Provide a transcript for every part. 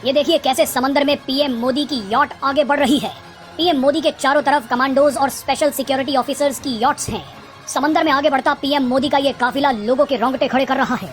ये देखिए कैसे समंदर में पीएम मोदी की यॉट आगे बढ़ रही है। पीएम मोदी के चारों तरफ कमांडोज और स्पेशल सिक्योरिटी ऑफिसर्स की यॉट्स हैं। समंदर में आगे बढ़ता पीएम मोदी का ये काफिला लोगों के रोंगटे खड़े कर रहा है।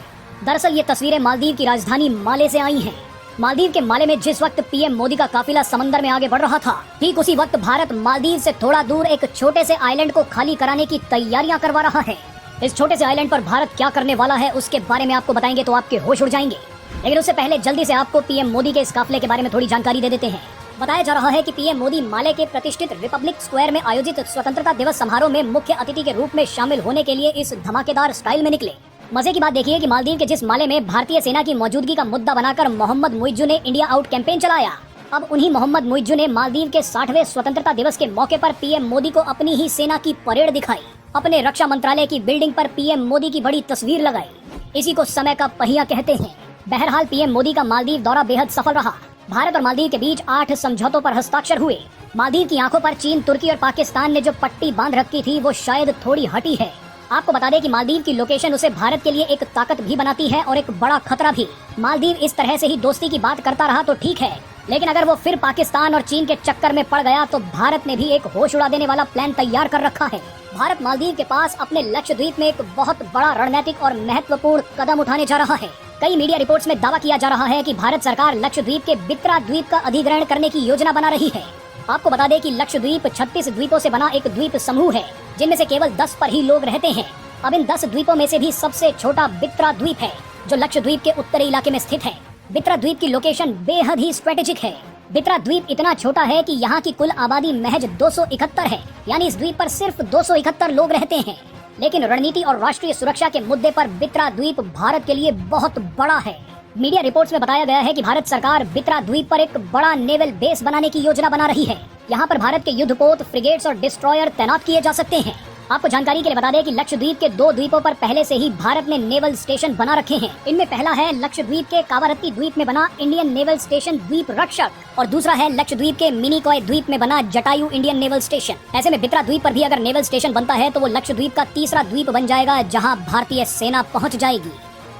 दरअसल ये तस्वीरें मालदीव की राजधानी माले से आई हैं। मालदीव के माले में जिस वक्त पीएम मोदी का काफिला समंदर में आगे बढ़ रहा था, ठीक उसी वक्त भारत मालदीव से थोड़ा दूर एक छोटे से आइलैंड को खाली कराने की तैयारियां करवा रहा है। इस छोटे से आइलैंड पर भारत क्या करने वाला है उसके बारे में आपको बताएंगे तो आपके होश उड़ जाएंगे। लेकिन उससे पहले जल्दी से आपको पीएम मोदी के इस काफिले के बारे में थोड़ी जानकारी दे देते हैं। बताया जा रहा है कि पीएम मोदी माले के प्रतिष्ठित रिपब्लिक स्क्वायर में आयोजित स्वतंत्रता दिवस समारोह में मुख्य अतिथि के रूप में शामिल होने के लिए इस धमाकेदार स्टाइल में निकले। मजे की बात देखिए कि मालदीव के जिस माले में भारतीय सेना की मौजूदगी का मुद्दा बनाकर मोहम्मद मुइज्जू ने इंडिया आउट कैंपेन चलाया, अब उन्हीं मोहम्मद मुइज्जू ने मालदीव के 60वें स्वतंत्रता दिवस के मौके पर पीएम मोदी को अपनी ही सेना की परेड दिखाई। अपने रक्षा मंत्रालय की बिल्डिंग पर पीएम मोदी की बड़ी तस्वीर लगाई। इसी को समय का पहिया कहते हैं। बहरहाल पीएम मोदी का मालदीव दौरा बेहद सफल रहा। भारत और मालदीव के बीच 8 समझौतों पर हस्ताक्षर हुए। मालदीव की आंखों पर चीन, तुर्की और पाकिस्तान ने जो पट्टी बांध रखी थी वो शायद थोड़ी हटी है। आपको बता दें कि मालदीव की लोकेशन उसे भारत के लिए एक ताकत भी बनाती है और एक बड़ा खतरा भी। मालदीव इस तरह से ही दोस्ती की बात करता रहा तो ठीक है, लेकिन अगर वो फिर पाकिस्तान और चीन के चक्कर में पड़ गया तो भारत ने भी एक होश उड़ा देने वाला प्लान तैयार कर रखा है। भारत मालदीव के पास अपने लक्षद्वीप में एक बहुत बड़ा रणनीतिक और महत्वपूर्ण कदम उठाने जा रहा है। कई मीडिया रिपोर्ट्स में दावा किया जा रहा है कि भारत सरकार लक्षद्वीप के बित्रा द्वीप का अधिग्रहण करने की योजना बना रही है। आपको बता दें कि लक्षद्वीप 36 द्वीपों से बना एक द्वीप समूह है, जिनमें से केवल 10 पर ही लोग रहते हैं। अब इन 10 द्वीपों में से भी सबसे छोटा बित्रा द्वीप है, जो लक्षद्वीप के उत्तरी इलाके में स्थित है। बित्रा द्वीप की लोकेशन बेहद ही स्ट्रेटेजिक है। बित्रा द्वीप इतना छोटा है कि यहाँ की कुल आबादी महज 271 है, यानी इस द्वीप पर सिर्फ 271 लोग रहते हैं। लेकिन रणनीति और राष्ट्रीय सुरक्षा के मुद्दे पर बित्रा द्वीप भारत के लिए बहुत बड़ा है। मीडिया रिपोर्ट्स में बताया गया है कि भारत सरकार बित्रा द्वीप पर एक बड़ा नेवल बेस बनाने की योजना बना रही है। यहाँ पर भारत के युद्धपोत, फ्रिगेट्स और डिस्ट्रॉयर तैनात किए जा सकते हैं। आपको जानकारी के लिए बता दें कि लक्षद्वीप के 2 द्वीपों पर पहले से ही भारत ने नेवल स्टेशन बना रखे हैं। इनमें पहला है लक्षद्वीप के कावारत्ती द्वीप में बना इंडियन नेवल स्टेशन द्वीप रक्षक, और दूसरा है लक्षद्वीप के मिनीकॉय द्वीप में बना जटायु इंडियन नेवल स्टेशन। ऐसे में बित्रा द्वीप पर भी अगर नेवल स्टेशन बनता है तो वो लक्षद्वीप का तीसरा द्वीप बन जाएगा, जहाँ भारतीय सेना पहुँच जाएगी।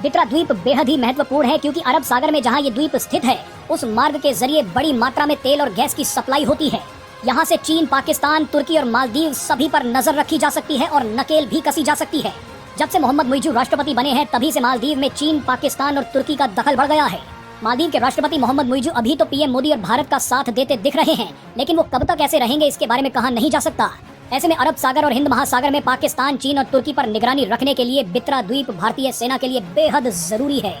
बित्रा द्वीप बेहद ही महत्वपूर्ण है क्योंकि अरब सागर में जहाँ ये द्वीप स्थित है, उस मार्ग के जरिए बड़ी मात्रा में तेल और गैस की सप्लाई होती है। यहाँ से चीन, पाकिस्तान, तुर्की और मालदीव सभी पर नजर रखी जा सकती है और नकेल भी कसी जा सकती है। जब से मोहम्मद मुइज्जू राष्ट्रपति बने हैं तभी से मालदीव में चीन, पाकिस्तान और तुर्की का दखल बढ़ गया है। मालदीव के राष्ट्रपति मोहम्मद मुइज्जू अभी तो पीएम मोदी और भारत का साथ देते दिख रहे हैं, लेकिन वो कब तक ऐसे रहेंगे इसके बारे में कहा नहीं जा सकता। ऐसे में अरब सागर और हिंद महासागर में पाकिस्तान, चीन और तुर्की पर निगरानी रखने के लिए बित्रा द्वीप भारतीय सेना के लिए बेहद जरूरी है।